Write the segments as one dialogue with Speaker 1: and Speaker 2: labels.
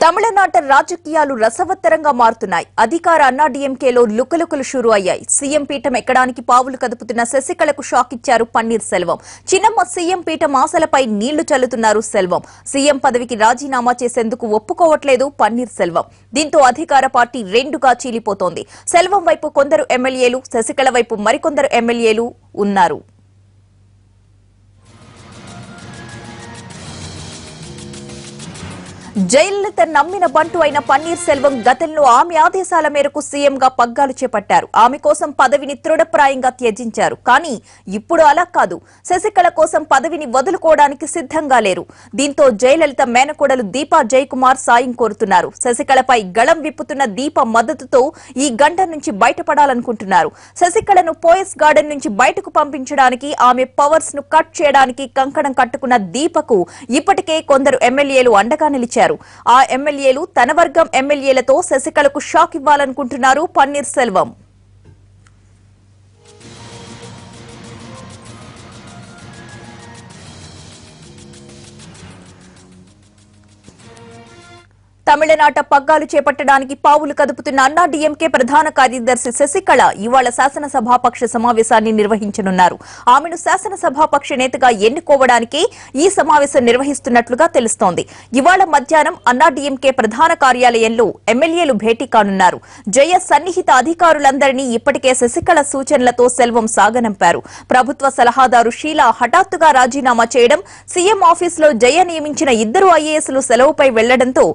Speaker 1: తమిళనాట రాజకీయాలు రసవత్తరంగా మారుతున్నాయి. అధికార అన్నాడీఎంకేలో లుకలుకలు షురు అయ్యాయి. సీఎం పీఠం ఎక్కడానికి పావులు కదుపుతున్న శశికళకు షాక్ ఇచ్చారు పన్నీర్ సెల్వం. చిన్నమ్మ సీఎం పీఠం ఆశలపై నీళ్లు చల్లుతున్నారు సెల్వం. సీఎం పదవికి రాజీనామా చేసేందుకు ఒప్పుకోవట్లేదు పన్నీర్ సెల్వం. దీంతో అధికార పార్టీ రెండుగా చీలిపోతోంది. సెల్వం వైపు కొందరు ఎమ్మెల్యేలు, శశికళ వైపు మరికొందరు ఎమ్మెల్యేలు ఉన్నారు. జయలలిత నమ్మిన బంటు అయిన పన్నీర్ సెల్వం గతంలో ఆమె ఆదేశాల మేరకు సీఎంగా పగ్గాలు చేపట్టారు. ఆమె కోసం పదవిని తృఢప్రాయంగా త్యజించారు. కానీ ఇప్పుడు అలా కాదు. శశికళ కోసం పదవిని వదులుకోవడానికి సిద్ధంగా లేరు. దీంతో జయలలిత మేనకోడలు దీపా జయకుమార్ సాయం కోరుతున్నారు. శశికళపై గళం విప్పుతున్న దీప మద్దతుతో ఈ గంట నుంచి బయటపడాలనుకుంటున్నారు. శశికళను పోయస్ గార్డెన్ నుంచి బయటకు పంపించడానికి, ఆమె పవర్స్ ను కట్ చేయడానికి కంకణం కట్టుకున్న దీపకు ఇప్పటికే కొందరు ఎమ్మెల్యేలు అండగా నిలిచారు. ఆ ఎమ్మెల్యేలు తన వర్గం ఎమ్మెల్యేలతో శశికళకు షాక్ ఇవ్వాలనుకుంటున్నారు పన్నీర్ సెల్వం. తమిళనాట పగ్గాలు చేపట్టడానికి పావులు కదుపుతున్న అన్నాడీఎంకే ప్రధాన కార్యదర్శి శశికళ ఇవాళ శాసనసభాపక్ష సమావేశాన్ని నిర్వహించనున్నారు. ఆమెను శాసనసభాపక్ష నేతగా ఎన్నుకోవడానికి ఈ సమావేశం నిర్వహిస్తున్నట్లుగా తెలుస్తోంది. ఇవాళ మధ్యాహ్నం అన్నాడీఎంకే ప్రధాన కార్యాలయంలో ఎమ్మెల్యేలు భేటీ కానున్నారు. జయ సన్నిహిత అధికారులందరినీ ఇప్పటికే శశికళ సూచనలతో సెల్వం సాగనంపారు. ప్రభుత్వ సలహాదారు షీలా హఠాత్తుగా రాజీనామా చేయడం, సీఎం ఆఫీసులో జయ నియమించిన ఇద్దరు ఐఏఎస్లు సెలవుపై వెళ్లడంతో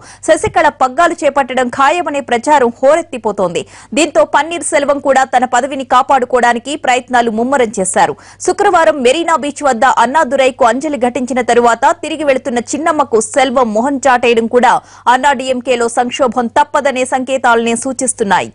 Speaker 1: శశికళ పగ్గాలు చేపట్టడం ఖాయమనే ప్రచారం హోరెత్తిపోతోంది. దీంతో పన్నీర్ సెల్వం కూడా తన పదవిని కాపాడుకోవడానికి ప్రయత్నాలు ముమ్మరం చేశారు. శుక్రవారం మెరీనా బీచ్ వద్ద అన్నాదురైకు అంజలి ఘటించిన తరువాత తిరిగి వెళుతున్న చిన్నమ్మకు సెల్వం మొహం చాటేయడం కూడా అన్నాడీఎంకేలో సంక్షోభం తప్పదనే సంకేతాలనే సూచిస్తున్నాయి.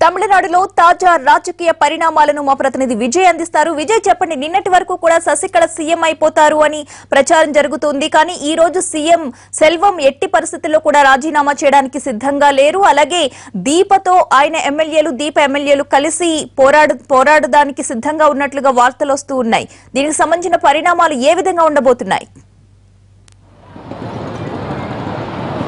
Speaker 1: తమిళనాడులో తాజా రాజకీయ పరిణామాలను మా ప్రతినిధి విజయ్ అందిస్తారు. విజయ్, చెప్పండి, నిన్నటి వరకు కూడా శశికళ సీఎం అయిపోతారు అని ప్రచారం జరుగుతుంది. కానీ ఈ రోజు సీఎం సెల్వం ఎట్టి పరిస్థితుల్లో కూడా రాజీనామా చేయడానికి సిద్ధంగా లేరు. అలాగే దీపతో ఆయన దీప ఎమ్మెల్యేలు కలిసి పోరాడడానికి సిద్ధంగా ఉన్నట్లుగా వార్తలు వస్తూ ఉన్నాయి. దీనికి సంబంధించిన పరిణామాలు ఏ విధంగా ఉండబోతున్నాయి?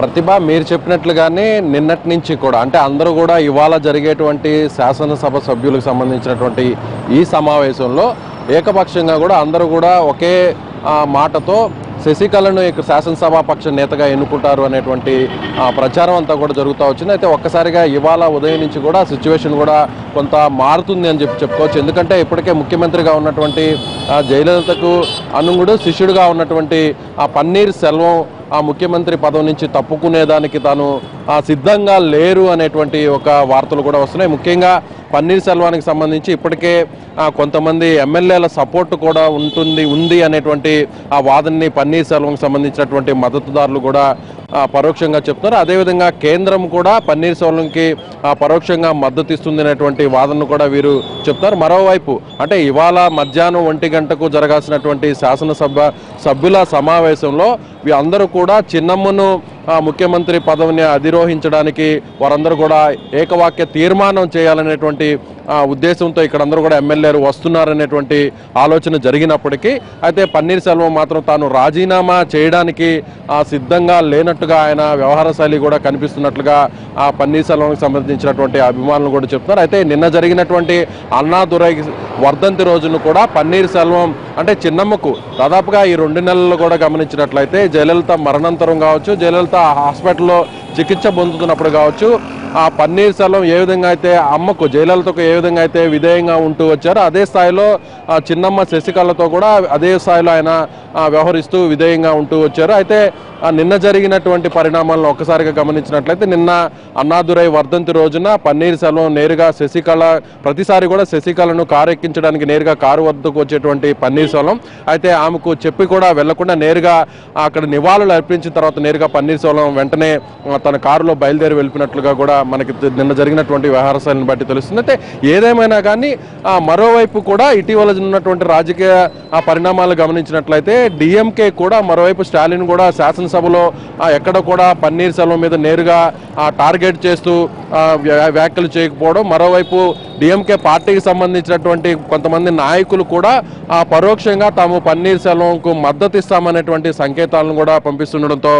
Speaker 2: ప్రతిభ, మీరు చెప్పినట్లుగానే నిన్నటి నుంచి కూడా అంటే అందరూ కూడా ఇవాళ జరిగేటువంటి శాసనసభ సభ్యులకు సంబంధించినటువంటి ఈ సమావేశంలో ఏకపక్షంగా కూడా అందరూ కూడా ఒకే మాటతో శశికళను శాసనసభాపక్ష నేతగా ఎన్నుకుంటారు అనేటువంటి ప్రచారం అంతా కూడా జరుగుతూ వచ్చింది. అయితే ఒక్కసారిగా ఇవాళ ఉదయం నుంచి కూడా సిచ్యువేషన్ కూడా కొంత మారుతుంది అని చెప్పుకోవచ్చు. ఎందుకంటే ఇప్పటికే ముఖ్యమంత్రిగా ఉన్నటువంటి జయలలితకు అనుగుడు శిష్యుడిగా ఉన్నటువంటి పన్నీర్ సెల్వం ఆ ముఖ్యమంత్రి పదవి నుంచి తప్పుకునేదానికి తాను సిద్ధంగా లేరు అనేటువంటి ఒక వార్తలు కూడా వస్తున్నాయి. ముఖ్యంగా పన్నీర్ సెల్వానికి సంబంధించి ఇప్పటికే కొంతమంది ఎమ్మెల్యేల సపోర్ట్ కూడా ఉంది అనేటువంటి ఆ వాదనని పన్నీర్ సెల్వంకి సంబంధించినటువంటి మద్దతుదారులు కూడా పరోక్షంగా చెప్తున్నారు. అదేవిధంగా కేంద్రం కూడా పన్నీర్ సెల్వంకి పరోక్షంగా మద్దతు ఇస్తుంది అనేటువంటి వాదనను కూడా వీరు చెప్తున్నారు. మరోవైపు అంటే ఇవాళ మధ్యాహ్నం 1 గంటకు జరగాల్సినటువంటి శాసనసభ సభ్యుల సమావేశంలో అందరూ కూడా చిన్నమ్మను ముఖ్యమంత్రి పదవిని అధిరోహించడానికి వారందరూ కూడా ఏకవాక్య తీర్మానం చేయాలనేటువంటి ఉద్దేశంతో ఇక్కడ అందరూ కూడా ఎమ్మెల్యేలు వస్తున్నారనేటువంటి ఆలోచన జరిగినప్పటికీ అయితే పన్నీర్ సెల్వం మాత్రం తాను రాజీనామా చేయడానికి సిద్ధంగా లేనట్టుగా ఆయన వ్యవహార శైలి కూడా కనిపిస్తున్నట్లుగా ఆ పన్నీర్ సెల్వంకి సంబంధించినటువంటి అభిమానులు కూడా చెప్తున్నారు. అయితే నిన్న జరిగినటువంటి అన్నాదురై వర్ధంతి రోజును కూడా పన్నీర్ సెల్వం అంటే చిన్నమ్మకు దాదాపుగా ఈ 2 నెలల్లో కూడా గమనించినట్లయితే జయలలిత మరణాంతరం కావచ్చు, జయలలిత హాస్పిటల్లో చికిత్స పొందుతున్నప్పుడు కావచ్చు, ఆ పన్నీర్ సెల్వం ఏ విధంగా అయితే అమ్మకు జయలలితకు ఏ విధంగా అయితే విధేయంగా ఉంటూ వచ్చారో అదే స్థాయిలో చిన్నమ్మ శశికళతో కూడా అదే స్థాయిలో ఆయన వ్యవహరిస్తూ విధేయంగా ఉంటూ వచ్చారు. అయితే నిన్న జరిగినటువంటి పరిణామాలను ఒక్కసారిగా గమనించినట్లయితే నిన్న అన్నాదురై వర్ధంతి రోజున పన్నీర్ సెల్వం నేరుగా శశికళ ప్రతిసారి కూడా శశికళను కారు ఎక్కించడానికి నేరుగా కారు వద్దకు వచ్చేటువంటి పన్నీర్ సెల్వం అయితే ఆమెకు చెప్పి కూడా వెళ్లకుండా నేరుగా అక్కడ నివాళులు అర్పించిన తర్వాత నేరుగా పన్నీర్ సెల్వం వెంటనే తన కారులో బయలుదేరి వెళ్ళినట్లుగా కూడా మనకి నిన్న జరిగినటువంటి వ్యవహార శైలిని బట్టి తెలుస్తుంది. అయితే ఏదేమైనా కానీ మరోవైపు కూడా ఇటీవల ఉన్నటువంటి రాజకీయ పరిణామాలు గమనించినట్లయితే డిఎంకే కూడా మరోవైపు స్టాలిన్ కూడా శాసనసభలో ఎక్కడ కూడా పన్నీర్ సెల్వం మీద నేరుగా టార్గెట్ చేస్తూ వ్యాఖ్యలు చేయకపోవడం, మరోవైపు డిఎంకే పార్టీకి సంబంధించినటువంటి కొంతమంది నాయకులు కూడా పరోక్షంగా తాము పన్నీర్ సెల్వంకు మద్దతు ఇస్తామనేటువంటి సంకేతాలను కూడా పంపిస్తుండడంతో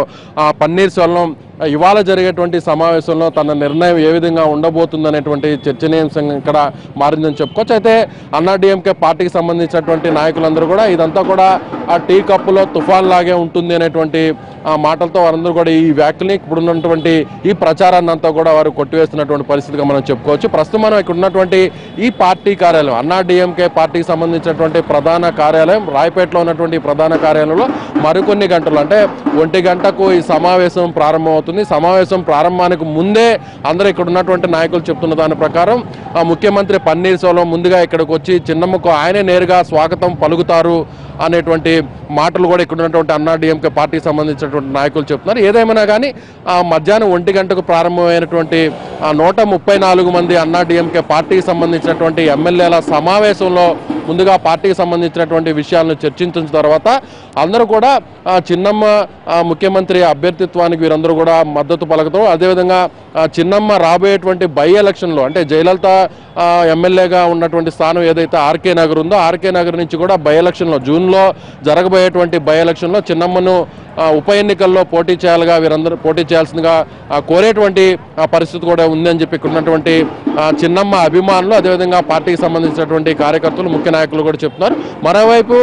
Speaker 2: పన్నీర్ సెల్వం ఇవాళ జరిగేటువంటి సమావేశంలో తన నిర్ణయం ఏ విధంగా ఉండబోతుందనేటువంటి చర్చనీయాంశంగా ఇక్కడ మారిందని చెప్పుకోవచ్చు. అయితే అన్నా డిఎంకే పార్టీకి సంబంధించినటువంటి నాయకులందరూ కూడా ఇదంతా కూడా ఆ టీ కప్పులో తుఫాన్ లాగే ఉంటుంది అనేటువంటి మాటలతో వారందరూ కూడా ఈ వ్యాఖ్యల్ని ఇప్పుడున్నటువంటి ఈ ప్రచారాన్ని అంతా కూడా వారు కొట్టివేస్తున్నటువంటి పరిస్థితిగా మనం చెప్పుకోవచ్చు. ప్రస్తుతం మనం ఇక్కడ ఉన్నటువంటి ఈ పార్టీ కార్యాలయం అన్నా డిఎంకే పార్టీకి సంబంధించినటువంటి ప్రధాన కార్యాలయం రాయపేటలో ఉన్నటువంటి ప్రధాన కార్యాలయంలో మరికొన్ని గంటలు అంటే 1 గంటకు ఈ సమావేశం ప్రారంభమవుతుంది. సమావేశం ప్రారంభానికి ముందే అందరూ ఇక్కడ ఉన్నటువంటి నాయకులు చెప్తున్న దాని ప్రకారం ముఖ్యమంత్రి పన్నీర్ సెల్వం ముందుగా ఇక్కడికి వచ్చి చిన్నమ్మకు ఆయనే నేరుగా స్వాగతం పలుకుతారు అనేటువంటి మాటలు కూడా ఇక్కడ ఉన్నటువంటి అన్నా డిఎంకే పార్టీకి సంబంధించినటువంటి నాయకులు చెప్తున్నారు. ఏదేమైనా కానీ మధ్యాహ్నం 1 గంటకు ప్రారంభమైనటువంటి 134 మంది అన్నా డిఎంకే పార్టీకి సంబంధించినటువంటి ఎమ్మెల్యేల సమావేశంలో ముందుగా పార్టీకి సంబంధించినటువంటి విషయాలను చర్చించిన తర్వాత అందరూ కూడా చిన్నమ్మ ముఖ్యమంత్రి అభ్యర్థిత్వానికి వీరందరూ కూడా మద్దతు పలకతారు. అదేవిధంగా చిన్నమ్మ రాబోయేటువంటి బై ఎలక్షన్లో అంటే జయలలిత ఎమ్మెల్యేగా ఉన్నటువంటి స్థానం ఏదైతే ఆర్కే నగర్ ఉందో ఆర్కే నగర్ నుంచి కూడా బై ఎలక్షన్లో జూన్లో జరగబోయేటువంటి బై ఎలక్షన్లో చిన్నమ్మను ఉప ఎన్నికల్లో పోటీ చేయాలిగా వీరందరూ పోటీ చేయాల్సిందిగా కోరేటువంటి పరిస్థితి కూడా ఉందని చెప్పి ఇక్కడ ఉన్నటువంటి చిన్నమ్మ అభిమానులు అదేవిధంగా పార్టీకి సంబంధించినటువంటి కార్యకర్తలు ముఖ్య నాయకులు కూడా చెప్తున్నారు. మరోవైపు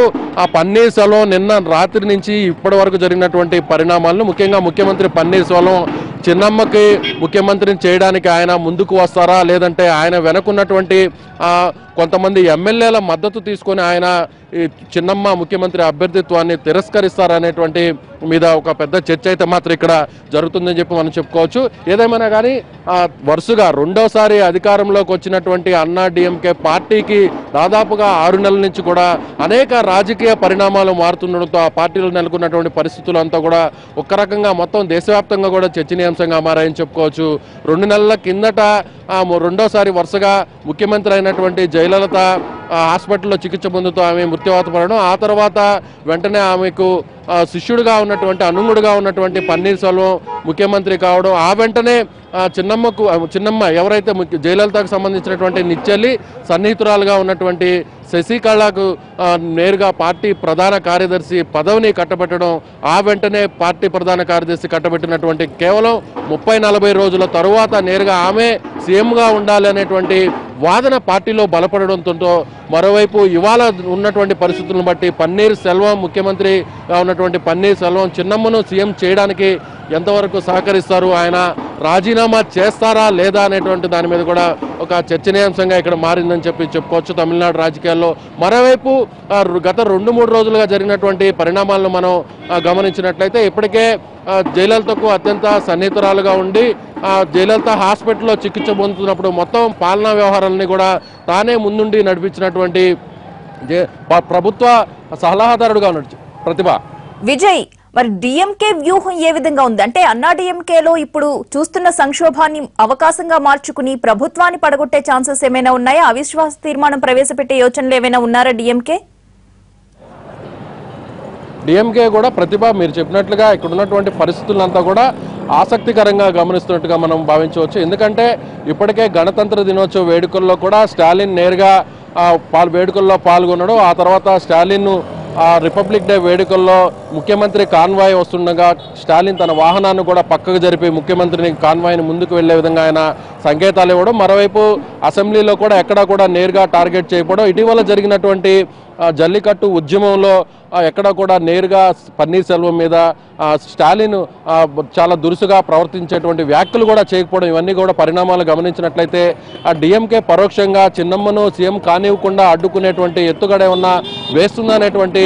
Speaker 2: పన్నీర్ సెల్వం నిన్న రాత్రి నుంచి ఇప్పటి వరకు జరిగినటువంటి పరిణామాలను ముఖ్యంగా ముఖ్యమంత్రి పన్నీర్ సెల్వం చిన్నమ్మకి ముఖ్యమంత్రిని చేయడానికి ఆయన ముందుకు వస్తారా లేదంటే ఆయన వెనకున్నటువంటి కొంతమంది ఎమ్మెల్యేల మద్దతు తీసుకొని ఆయన చిన్నమ్మ ముఖ్యమంత్రి అభ్యర్థిత్వాన్ని తిరస్కరిస్తారనేటువంటి మీద ఒక పెద్ద చర్చ అయితే మాత్రం ఇక్కడ జరుగుతుందని చెప్పి మనం చెప్పుకోవచ్చు. ఏదేమైనా కానీ వరుసగా రెండోసారి అధికారంలోకి వచ్చినటువంటి అన్నా డిఎంకే పార్టీకి దాదాపుగా 6 నెలల నుంచి కూడా అనేక రాజకీయ పరిణామాలు మారుతుండడంతో ఆ పార్టీలో నెలకొన్నటువంటి పరిస్థితులు అంతా కూడా ఒక రకంగా మొత్తం దేశవ్యాప్తంగా కూడా చర్చనీయాంశంగా మారాయని చెప్పుకోవచ్చు. 2 నెలల కిందట రెండోసారి వరుసగా ముఖ్యమంత్రి అయినటువంటి జయలలిత హాస్పిటల్లో చికిత్స పొందుతూ ఆమె మృత్యువాత పడడం, ఆ తర్వాత వెంటనే ఆమెకు శిష్యుడిగా ఉన్నటువంటి అనుంగుడుగా ఉన్నటువంటి పన్నీర్ సెల్వం ముఖ్యమంత్రి కావడం, ఆ వెంటనే చిన్నమ్మ ఎవరైతే జయలలితకు సంబంధించినటువంటి నిచ్చెల్లి సన్నిహితురాలుగా ఉన్నటువంటి శశికళకు నేరుగా పార్టీ ప్రధాన కార్యదర్శి పదవిని కట్టబెట్టడం, ఆ వెంటనే పార్టీ ప్రధాన కార్యదర్శి కట్టబెట్టినటువంటి కేవలం 30-40 రోజుల తరువాత నేరుగా ఆమె సీఎంగా ఉండాలి అనేటువంటి వాదన పార్టీలో బలపడడంతో మరోవైపు ఇవాళ ఉన్నటువంటి పరిస్థితులను బట్టి పన్నీర్ సెల్వం ముఖ్యమంత్రిగా ఉన్నటువంటి పన్నీర్ సెల్వం చిన్నమ్మను సీఎం చేయడానికి ఎంతవరకు సహకరిస్తారు, ఆయన రాజీనామా చేస్తారా లేదా అనేటువంటి దాని మీద కూడా ఒక చర్చనీయాంశంగా ఇక్కడ మారిందని చెప్పుకోవచ్చు తమిళనాడు రాజకీయాల్లో. మరోవైపు గత 2-3 రోజులుగా జరిగినటువంటి పరిణామాలను మనం గమనించినట్లయితే ఇప్పటికే జయలలితకు అత్యంత సన్నిహితురాలుగా ఉండి జయలలిత హాస్పిటల్లో చికిత్స పొందుతున్నప్పుడు మొత్తం పాలనా వ్యవహారాలని కూడా తానే ముందుండి నడిపించినటువంటి ప్రభుత్వ సలహాదారుడుగా ఉన్నాడు ప్రతిభ
Speaker 1: విజయ్. మరి డిఎంకే వ్యూహం ఏ విధంగా ఉంది అంటే అన్నా డిఎంకేలో ఇప్పుడు చూస్తున్న సంక్షోభాన్ని అవకాశంగా మార్చుకుని ప్రభుత్వాన్ని పడగొట్టే ఛాన్సెస్ ఏమైనా ఉన్నాయా? అవిశ్వాస తీర్మానం ప్రవేశపెట్టే యోచనలు ఏమైనా ఉన్నారా డిఎంకే?
Speaker 2: డిఎంకే కూడా ప్రతిభ మీరు చెప్పినట్లుగా ఇక్కడ ఉన్నటువంటి పరిస్థితులంతా కూడా ఆసక్తికరంగా గమనిస్తున్నట్టుగా మనం భావించవచ్చు. ఎందుకంటే ఇప్పటికే గణతంత్ర దినోత్సవ వేడుకల్లో కూడా స్టాలిన్ నేరుగా వేడుకల్లో పాల్గొనడం, ఆ తర్వాత స్టాలిన్ రిపబ్లిక్ డే వేడుకల్లో ముఖ్యమంత్రి కాన్వాయ్ వస్తుండగా స్టాలిన్ తన వాహనాన్ని కూడా పక్కకు జరిపి ముఖ్యమంత్రిని కాన్వాయ్ని ముందుకు వెళ్లే విధంగా ఆయన సంకేతాలు ఇవ్వడం, మరోవైపు అసెంబ్లీలో కూడా ఎక్కడా కూడా నేరుగా టార్గెట్ చేయకపోవడం, ఇటీవల జరిగినటువంటి జల్లికట్టు ఉద్యమంలో ఎక్కడ కూడా నేరుగా పన్నీర్ సెల్వం మీద స్టాలిన్ చాలా దురుసుగా ప్రవర్తించేటువంటి వ్యాఖ్యలు కూడా చేయకపోవడం, ఇవన్నీ కూడా పరిణామాలు గమనించినట్లయితే ఆ డిఎంకే పరోక్షంగా చిన్నమ్మను సీఎం కానివ్వకుండా అడ్డుకునేటువంటి ఎత్తుగడ ఏమన్నా వేస్తుందనేటువంటి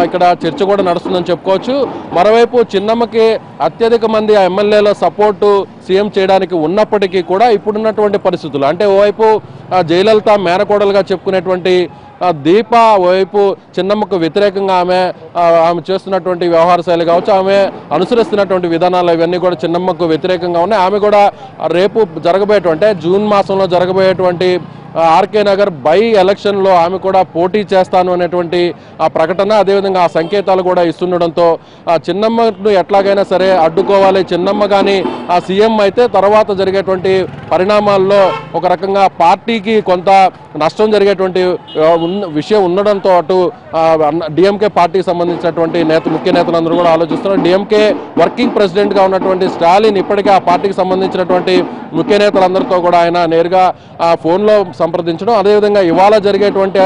Speaker 2: ఇక్కడ చర్చ కూడా నడుస్తుందని చెప్పుకోవచ్చు. మరోవైపు చిన్నమ్మకి అత్యధిక మంది ఎమ్మెల్యేల సపోర్టు సీఎం చేయడానికి ఉన్నప్పటికీ కూడా ఇప్పుడున్నటువంటి పరిస్థితులు అంటే ఓవైపు జయలలిత మేనకోడలుగా చెప్పుకునేటువంటి దీప ఓవైపు చిన్నమ్మకు వ్యతిరేకంగా ఆమె చేస్తున్నటువంటి వ్యవహార శైలి కావచ్చు, ఆమె అనుసరిస్తున్నటువంటి విధానాలు ఇవన్నీ కూడా చిన్నమ్మకు వ్యతిరేకంగా ఉన్నాయి. ఆమె కూడా రేపు జరగబోయేటువంటి జూన్ మాసంలో జరగబోయేటువంటి ఆర్కే నగర్ బై ఎలక్షన్లో ఆమె కూడా పోటీ చేస్తాను అనేటువంటి ఆ ప్రకటన అదేవిధంగా ఆ సంకేతాలు కూడా ఇస్తుండడంతో ఆ చిన్నమ్మను ఎట్లాగైనా సరే అడ్డుకోవాలి. చిన్నమ్మ కానీ ఆ సీఎం అయితే తర్వాత జరిగేటువంటి పరిణామాల్లో ఒక రకంగా పార్టీకి కొంత నష్టం జరిగేటువంటి విషయం ఉండడంతో అటు డిఎంకే పార్టీకి సంబంధించినటువంటి ముఖ్య నేతలందరూ కూడా ఆలోచిస్తున్నారు. డిఎంకే వర్కింగ్ ప్రెసిడెంట్గా ఉన్నటువంటి స్టాలిన్ ఇప్పటికే ఆ పార్టీకి సంబంధించినటువంటి ముఖ్య నేతలందరితో కూడా ఆయన నేరుగా ఫోన్లో సంప్రదించడం, అదేవిధంగా ఇవాళ జరిగేటువంటి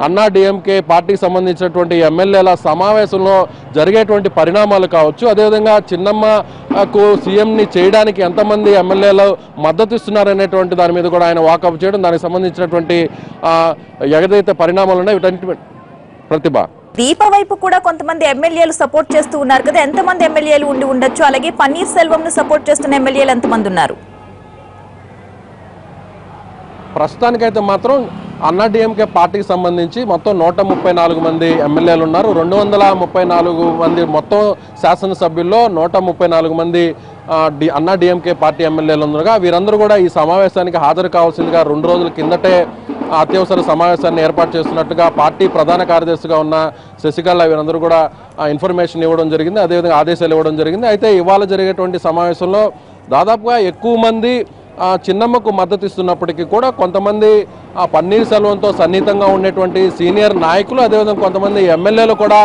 Speaker 2: అన్నా డిఎంకే పార్టీకి సంబంధించినటువంటి ఎమ్మెల్యేల సమావేశంలో జరిగేటువంటి పరిణామాలు కావచ్చు, అదేవిధంగా చిన్నమ్మకు సీఎంని చేయడానికి ఎంతమంది ఎమ్మెల్యేలు మద్దతు ఇస్తున్నారనేటువంటి దాని మీద కూడా ఆయన వాకప్ చేయడం, దానికి సంబంధించినటువంటి ఏదైతే పరిణామాలు ఉన్నాయో వీటన్నిటి ప్రతిభ
Speaker 1: దీప వైపు కూడా కొంతమంది ఎమ్మెల్యేలు సపోర్ట్ చేస్తూ ఉన్నారు కదా, ఎంతమంది ఎమ్మెల్యేలు ఉండి ఉండొచ్చు? అలాగే పన్నీర్ సెల్వంను సపోర్ట్ చేస్తున్న ఎమ్మెల్యేలు ఎంతమంది ఉన్నారు?
Speaker 2: ప్రస్తుతానికైతే మాత్రం అన్నా డిఎంకే పార్టీకి సంబంధించి మొత్తం 134 మంది ఎమ్మెల్యేలు ఉన్నారు. 234 మంది మొత్తం శాసనసభ్యుల్లో 134 మంది అన్నా డిఎంకే పార్టీ ఎమ్మెల్యేలు ఉండగా వీరందరూ కూడా ఈ సమావేశానికి హాజరు కావాల్సిందిగా 2 రోజుల కిందటే అత్యవసర సమావేశాన్ని ఏర్పాటు చేస్తున్నట్టుగా పార్టీ ప్రధాన కార్యదర్శిగా ఉన్న శశికళ వీరందరూ కూడా ఇన్ఫర్మేషన్ ఇవ్వడం జరిగింది, అదేవిధంగా ఆదేశాలు ఇవ్వడం జరిగింది. అయితే ఇవాళ జరిగేటువంటి సమావేశంలో దాదాపుగా ఎక్కువ మంది చిన్నమ్మకు మద్దతు ఇస్తున్నప్పటికీ కూడా కొంతమంది పన్నీర్ సెల్వంతో సన్నిహితంగా ఉండేటువంటి సీనియర్ నాయకులు అదేవిధంగా కొంతమంది ఎమ్మెల్యేలు కూడా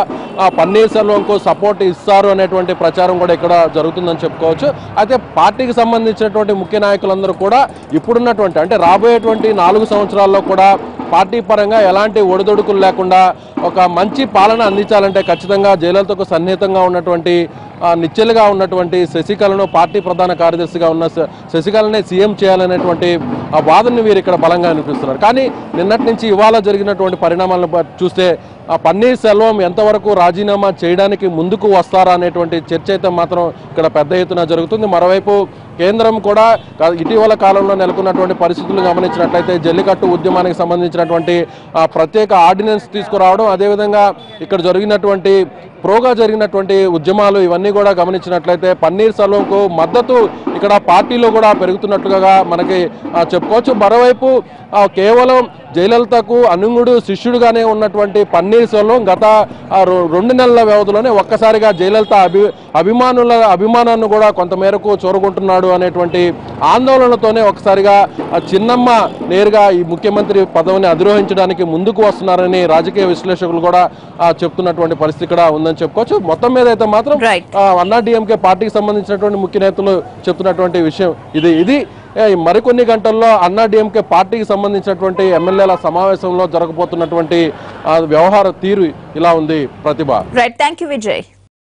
Speaker 2: పన్నీర్ సెల్వంకు సపోర్ట్ ఇస్తారు అనేటువంటి ప్రచారం కూడా ఇక్కడ జరుగుతుందని చెప్పుకోవచ్చు. అయితే పార్టీకి సంబంధించినటువంటి ముఖ్య నాయకులందరూ కూడా ఇప్పుడున్నటువంటి అంటే రాబోయేటువంటి 4 సంవత్సరాల్లో కూడా పార్టీ పరంగా ఎలాంటి ఒడిదొడుకులు లేకుండా ఒక మంచి పాలన అందించాలంటే ఖచ్చితంగా జయలలితకు సన్నిహితంగా ఉన్నటువంటి నిశ్చలుగా ఉన్నటువంటి శశికళను పార్టీ ప్రధాన కార్యదర్శిగా ఉన్న శశికళనే సీఎం చేయాలనేటువంటి ఆ వాదనని వీరు ఇక్కడ బలంగా అనిపిస్తున్నారు. కానీ నిన్నటి నుంచి ఇవాళ జరిగినటువంటి పరిణామాలను చూస్తే పన్నీర్ సెల్వం ఎంతవరకు రాజీనామా చేయడానికి ముందుకు వస్తారా అనేటువంటి చర్చ అయితే మాత్రం ఇక్కడ పెద్ద ఎత్తున జరుగుతుంది. మరోవైపు కేంద్రం కూడా ఇటీవల కాలంలో నెలకొన్నటువంటి పరిస్థితులు గమనించినట్లయితే జల్లికట్టు ఉద్యమానికి సంబంధించినటువంటి ప్రత్యేక ఆర్డినెన్స్ తీసుకురావడం, అదేవిధంగా ఇక్కడ జరిగినటువంటి ప్రోగా జరిగినటువంటి ఉద్యమాలు ఇవన్నీ కూడా గమనించినట్లయితే పన్నీర్ సెల్వంకు మద్దతు ఇక్కడ పార్టీలో కూడా పెరుగుతున్నట్లుగా మనకి చెప్పుకోవచ్చు. మరోవైపు కేవలం జయలలితకు అనుంగుడు శిష్యుడుగానే ఉన్నటువంటి పన్నీర్ సెల్వం గత 2 నెలల వ్యవధిలోనే ఒక్కసారిగా జయలలిత అభిమానాన్ని కూడా కొంతమేరకు చూరగొంటున్నాడు అనేటువంటి ఆందోళనతోనే ఒకసారిగా చిన్నమ్మ నేరుగా ఈ ముఖ్యమంత్రి పదవిని అధిరోహించడానికి ముందుకు వస్తున్నారని రాజకీయ విశ్లేషకులు కూడా చెప్తున్నటువంటి పరిస్థితి ఇక్కడ ఉందని చెప్పుకోవచ్చు. మొత్తం మీద అయితే మాత్రం అన్నా డిఎంకే పార్టీకి సంబంధించినటువంటి ముఖ్య నేతలు చెప్తున్నటువంటి విషయం ఇది మరికొన్ని గంటల్లో అన్నా డిఎంకే పార్టీకి సంబంధించినటువంటి ఎమ్మెల్యేల సమావేశంలో జరగబోతున్నటువంటి వ్యవహార తీరు ఇలా ఉంది. ప్రతిభ.
Speaker 1: Right, thank you Vijay.